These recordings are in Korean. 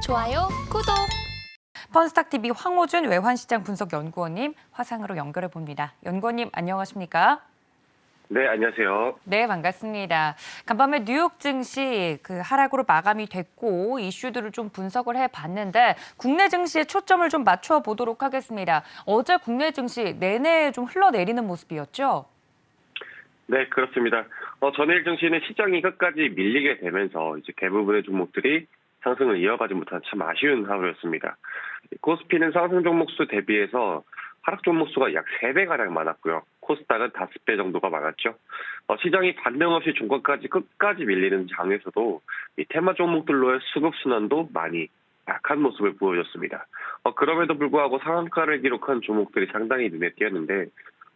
좋아요, 구독. 펀스탁TV 황호준 외환시장 분석연구원님 화상으로 연결해 봅니다. 연구원님 안녕하십니까? 네, 안녕하세요. 네, 반갑습니다. 간밤에 뉴욕 증시 하락으로 마감이 됐고 이슈들을 좀 분석을 해봤는데 국내 증시에 초점을 좀 맞춰 보도록 하겠습니다. 어제 국내 증시 내내 좀 흘러내리는 모습이었죠? 네, 그렇습니다. 전일 증시는 시장이 끝까지 밀리게 되면서 이제 대부분의 종목들이 상승을 이어가지 못한 참 아쉬운 하루였습니다. 코스피는 상승 종목 수 대비해서 하락 종목 수가 약 3배가량 많았고요. 코스닥은 5배 정도가 많았죠. 시장이 반등 없이 종가까지 끝까지 밀리는 장에서도 이 테마 종목들로의 수급 순환도 많이 약한 모습을 보여줬습니다. 그럼에도 불구하고 상한가를 기록한 종목들이 상당히 눈에 띄었는데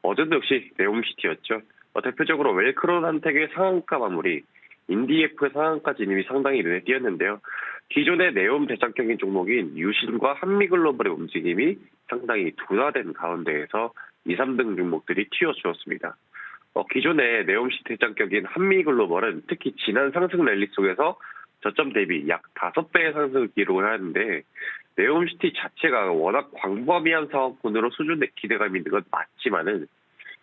어제도 역시 네옴시티였죠. 대표적으로 웰크론한텍의 상한가 마무리, 인디에프의 상한가 진입이 상당히 눈에 띄었는데요. 기존의 네옴 대장격인 종목인 유신과 한미글로벌의 움직임이 상당히 둔화된 가운데에서 2, 3등 종목들이 튀어주었습니다. 기존의 네옴시 대장격인 한미글로벌은 특히 지난 상승 랠리 속에서 저점 대비 약 5배의 상승을 기록을 하는데 네옴시티 자체가 워낙 광범위한 사업군으로 수준의 기대감이 있는 건 맞지만은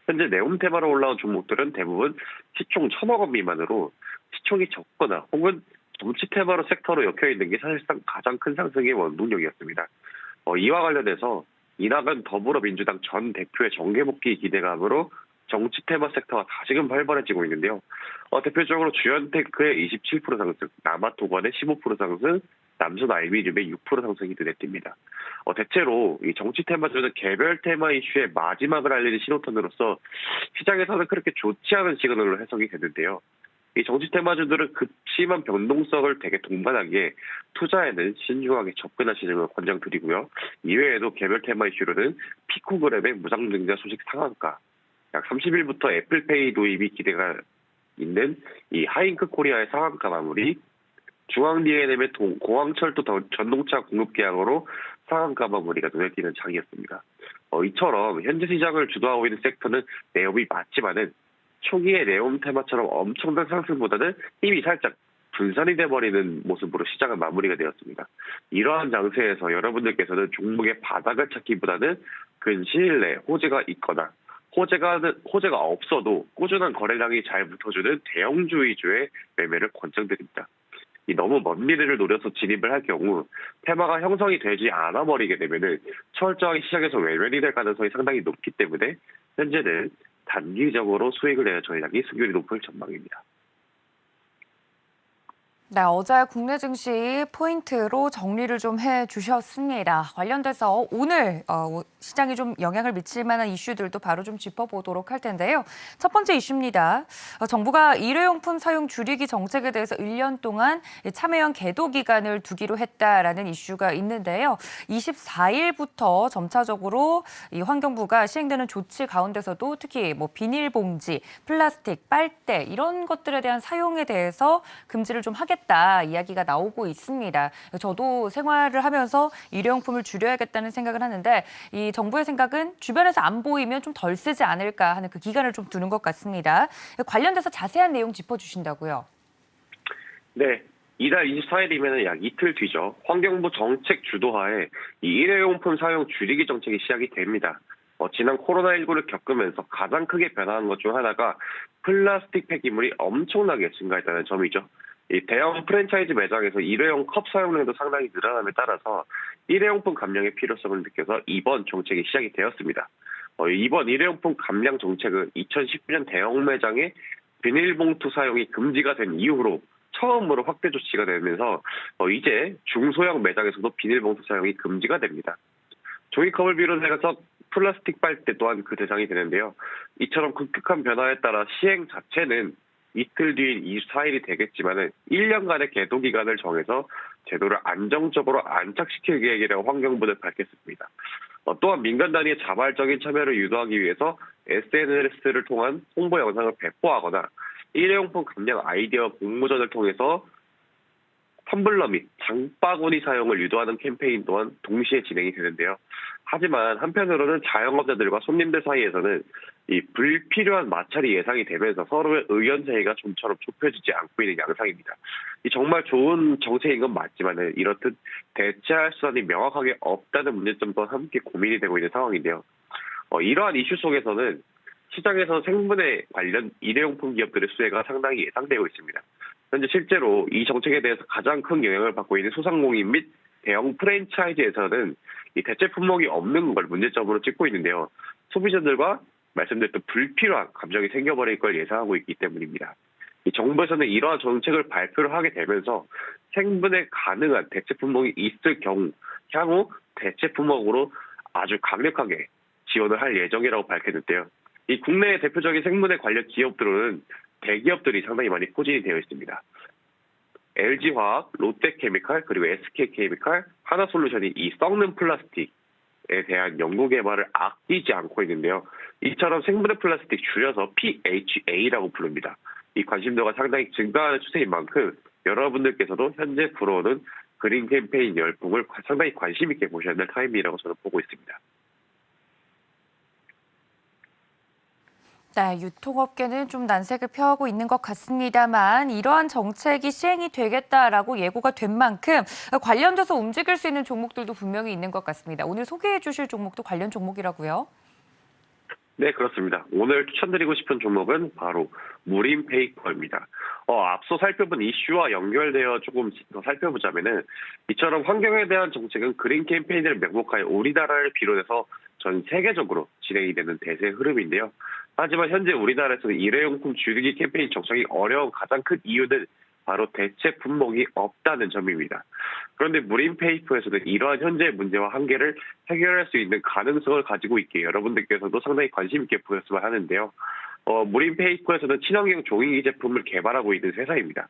현재 네옴 테마로 올라온 종목들은 대부분 시총 1,000억 원 미만으로 시총이 적거나 혹은 정치 테마로 섹터로 엮여 있는 게 사실상 가장 큰 상승의 원동력이었습니다. 이와 관련해서 이낙연 더불어민주당 전 대표의 정계복귀 기대감으로 정치 테마 섹터가 다시금 활발해지고 있는데요. 대표적으로 주연테크의 27% 상승, 남아토건의 15% 상승, 남순 알미늄의 6% 상승이 눈에 띕니다. 대체로 이 정치 테마주는 개별 테마 이슈의 마지막을 알리는 신호탄으로서 시장에서는 그렇게 좋지 않은 시그널로 해석이 되는데요. 이 정치 테마주들은 극심한 변동성을 되게 동반하기에 투자에는 신중하게 접근하시는 걸 권장드리고요. 이외에도 개별 테마 이슈로는 피코그램의 무상증자 소식 상한가, 약 30일부터 애플페이 도입이 기대가 있는 이 하잉크 코리아의 상한가 마무리, 중앙 D&M의 공항철도 전동차 공급 계약으로 상한가 마무리가 눈에 띄는 장이었습니다. 이처럼 현재 시장을 주도하고 있는 섹터는 네옴이 맞지만은 초기의 네옴 테마처럼 엄청난 상승보다는 이미 살짝 분산이 돼버리는 모습으로 시장은 마무리가 되었습니다. 이러한 장세에서 여러분들께서는 종목의 바닥을 찾기보다는 근시일 내에 호재가 있거나 호재가 없어도 꾸준한 거래량이 잘 붙어주는 대형주 위주의 매매를 권장드립니다. 이 너무 먼 미래를 노려서 진입을 할 경우 테마가 형성이 되지 않아 버리게 되면은 철저하게 시장에서 외면이 될 가능성이 상당히 높기 때문에 현재는 단기적으로 수익을 내는 전략이 수익률이 높을 전망입니다. 네, 어제 국내 증시 포인트로 정리를 좀 해주셨습니다. 관련돼서 오늘 시장에 좀 영향을 미칠 만한 이슈들도 바로 좀 짚어보도록 할 텐데요. 첫 번째 이슈입니다. 정부가 일회용품 사용 줄이기 정책에 대해서 1년 동안 참여형 계도 기간을 두기로 했다라는 이슈가 있는데요. 24일부터 점차적으로 이 환경부가 시행되는 조치 가운데서도 특히 뭐 비닐봉지, 플라스틱, 빨대 이런 것들에 대한 사용에 대해서 금지를 좀 하겠다. 이야기가 나오고 있습니다. 저도 생활을 하면서 일회용품을 줄여야겠다는 생각을 하는데 이 정부의 생각은 주변에서 안 보이면 좀 덜 쓰지 않을까 하는 그 기간을 좀 두는 것 같습니다. 관련돼서 자세한 내용 짚어주신다고요? 네. 이달 24일이면 약 이틀 뒤죠. 환경부 정책 주도하에 이 일회용품 사용 줄이기 정책이 시작이 됩니다. 지난 코로나19를 겪으면서 가장 크게 변화한 것 중 하나가 플라스틱 폐기물이 엄청나게 증가했다는 점이죠. 이 대형 프랜차이즈 매장에서 일회용 컵 사용량도 상당히 늘어남에 따라서 일회용품 감량의 필요성을 느껴서 이번 정책이 시작이 되었습니다. 이번 일회용품 감량 정책은 2019년 대형 매장에 비닐봉투 사용이 금지가 된 이후로 처음으로 확대 조치가 되면서 이제 중소형 매장에서도 비닐봉투 사용이 금지가 됩니다. 종이컵을 비롯해서 플라스틱 빨대 또한 그 대상이 되는데요. 이처럼 급격한 변화에 따라 시행 자체는 이틀 뒤인 24일이 되겠지만은 1년간의 계도 기간을 정해서 제도를 안정적으로 안착시킬 계획이라고 환경부는 밝혔습니다. 또한 민간 단위의 자발적인 참여를 유도하기 위해서 SNS를 통한 홍보 영상을 배포하거나 일회용품 감량 아이디어 공모전을 통해서 텀블러 및 장바구니 사용을 유도하는 캠페인 또한 동시에 진행이 되는데요. 하지만 한편으로는 자영업자들과 손님들 사이에서는 이 불필요한 마찰이 예상이 되면서 서로의 의견 차이가 좀처럼 좁혀지지 않고 있는 양상입니다. 이 정말 좋은 정책인 건 맞지만 이렇듯 대체할 수단이 명확하게 없다는 문제점도 함께 고민이 되고 있는 상황인데요. 이러한 이슈 속에서는 시장에서 생분해 관련 일회용품 기업들의 수혜가 상당히 예상되고 있습니다. 현재 실제로 이 정책에 대해서 가장 큰 영향을 받고 있는 소상공인 및 대형 프랜차이즈에서는 이 대체 품목이 없는 걸 문제점으로 찍고 있는데요. 소비자들과 말씀드렸던 불필요한 감정이 생겨버릴 걸 예상하고 있기 때문입니다. 이 정부에서는 이러한 정책을 발표를 하게 되면서 생분해 가능한 대체 품목이 있을 경우 향후 대체 품목으로 아주 강력하게 지원을 할 예정이라고 밝혔는데요. 이 국내의 대표적인 생분해 관련 기업들은 대기업들이 상당히 많이 포진이 되어 있습니다. LG화학, 롯데케미칼, 그리고 SK케미칼, 하나솔루션이 이 썩는 플라스틱에 대한 연구 개발을 아끼지 않고 있는데요. 이처럼 생분해 플라스틱 줄여서 PHA라고 부릅니다. 이 관심도가 상당히 증가하는 추세인 만큼 여러분들께서도 현재 불어오는 그린 캠페인 열풍을 상당히 관심 있게 보셔야 될 타임이라고 저는 보고 있습니다. 네, 유통업계는 좀 난색을 표하고 있는 것 같습니다만 이러한 정책이 시행이 되겠다라고 예고가 된 만큼 관련돼서 움직일 수 있는 종목들도 분명히 있는 것 같습니다. 오늘 소개해 주실 종목도 관련 종목이라고요? 네, 그렇습니다. 오늘 추천드리고 싶은 종목은 바로 무림페이퍼입니다. 앞서 살펴본 이슈와 연결되어 조금 더 살펴보자면은 이처럼 환경에 대한 정책은 그린 캠페인을 명목하여 우리나라를 비롯해서 전 세계적으로 진행이 되는 대세 흐름인데요. 하지만 현재 우리나라에서는 일회용품 줄이기 캠페인 정착이 어려운 가장 큰 이유는 바로 대체 품목이 없다는 점입니다. 그런데 무림페이퍼에서는 이러한 현재의 문제와 한계를 해결할 수 있는 가능성을 가지고 있기에 여러분들께서도 상당히 관심 있게 보셨으면 하는데요. 무림페이퍼에서는 친환경 종이 제품을 개발하고 있는 회사입니다.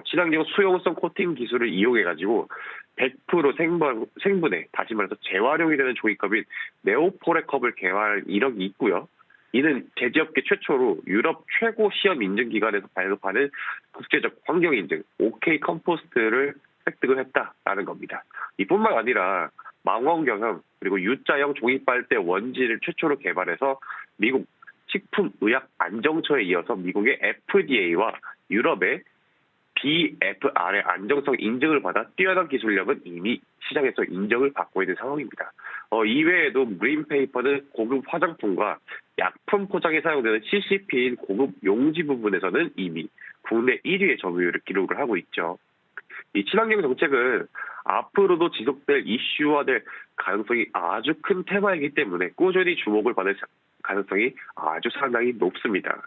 친환경 수용성 코팅 기술을 이용해가지고 100% 생분해, 다시 말해서 재활용이 되는 종이컵인 네오포레컵을 개발한 이력이 있고요. 이는 제지업계 최초로 유럽 최고 시험 인증기관에서 발급하는 국제적 환경 인증 OK 컴포스트를 획득을 했다라는 겁니다. 이뿐만 아니라 망원경형 그리고 U자형 종이 빨대 원지를 최초로 개발해서 미국 식품의약안정처에 이어서 미국의 FDA와 유럽의 BFR의 안정성 인증을 받아 뛰어난 기술력은 이미 시장에서 인정을 받고 있는 상황입니다. 이외에도 무림페이퍼는 고급 화장품과 약품 포장에 사용되는 CCP인 고급 용지 부분에서는 이미 국내 1위의 점유율을 기록을 하고 있죠. 이 친환경 정책은 앞으로도 지속될 이슈화될 가능성이 아주 큰 테마이기 때문에 꾸준히 주목을 받을 가능성이 아주 상당히 높습니다.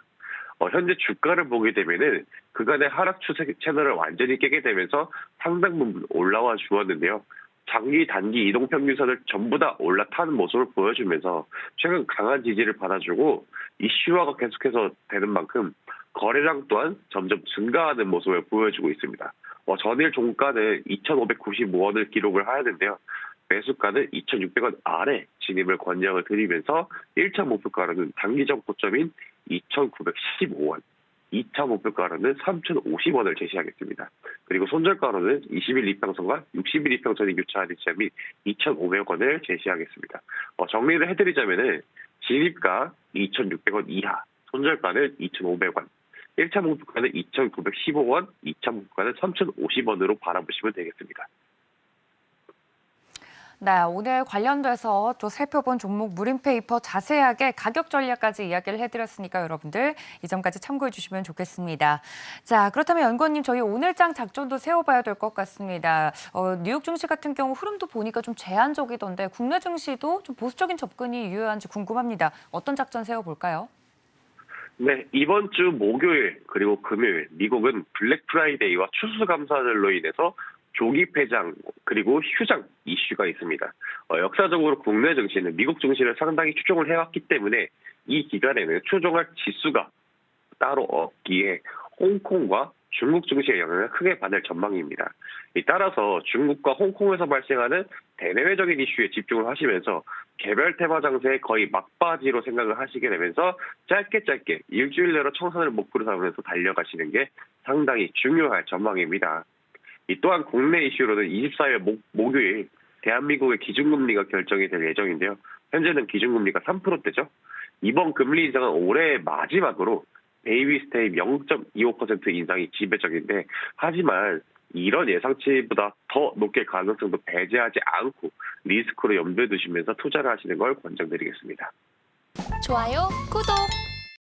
현재 주가를 보게 되면은 그간의 하락 추세 채널을 완전히 깨게 되면서 상당 부분 올라와 주었는데요. 장기 단기 이동 평균선을 전부 다 올라타는 모습을 보여주면서 최근 강한 지지를 받아주고 이슈화가 계속해서 되는 만큼 거래량 또한 점점 증가하는 모습을 보여주고 있습니다. 전일 종가는 2,595원을 기록을 하였는데요. 매수가는 2,600원 아래 진입을 권장을 드리면서 1차 목표가로는 단기적 고점인 2,915원, 2차 목표가로는 3,050원을 제시하겠습니다. 그리고 손절가로는 20일 이평선과 60일 이평선이 교차하는 지점인 2,500원을 제시하겠습니다. 정리를 해드리자면은 진입가 2,600원 이하, 손절가는 2,500원, 1차 목표가는 2,915원, 2차 목표가는 3,050원으로 바라보시면 되겠습니다. 네, 오늘 관련돼서 또 살펴본 종목 무림페이퍼 자세하게 가격 전략까지 이야기를 해드렸으니까 여러분들 이 점까지 참고해 주시면 좋겠습니다. 자, 그렇다면 연구원님 저희 오늘장 작전도 세워봐야 될 것 같습니다. 뉴욕 증시 같은 경우 흐름도 보니까 좀 제한적이던데 국내 증시도 좀 보수적인 접근이 유효한지 궁금합니다. 어떤 작전 세워볼까요? 네, 이번 주 목요일 그리고 금요일 미국은 블랙 프라이데이와 추수감사절로 인해서 조기 폐장 그리고 휴장 이슈가 있습니다. 역사적으로 국내 증시는 미국 증시를 상당히 추종을 해왔기 때문에 이 기간에는 추종할 지수가 따로 없기에 홍콩과 중국 증시의 영향을 크게 받을 전망입니다. 따라서 중국과 홍콩에서 발생하는 대내외적인 이슈에 집중을 하시면서 개별 테마 장세에 거의 막바지로 생각을 하시게 되면서 짧게 일주일 내로 청산을 목표로 삼으면서 달려가시는 게 상당히 중요할 전망입니다. 또한 국내 이슈로는 24일 목요일 대한민국의 기준금리가 결정이 될 예정인데요. 현재는 기준금리가 3%대죠. 이번 금리 인상은 올해 마지막으로 베이비 스텝 0.25% 인상이 지배적인데, 하지만 이런 예상치보다 더 높게 가능성도 배제하지 않고 리스크로 염두에 두시면서 투자를 하시는 걸 권장드리겠습니다. 좋아요, 구독!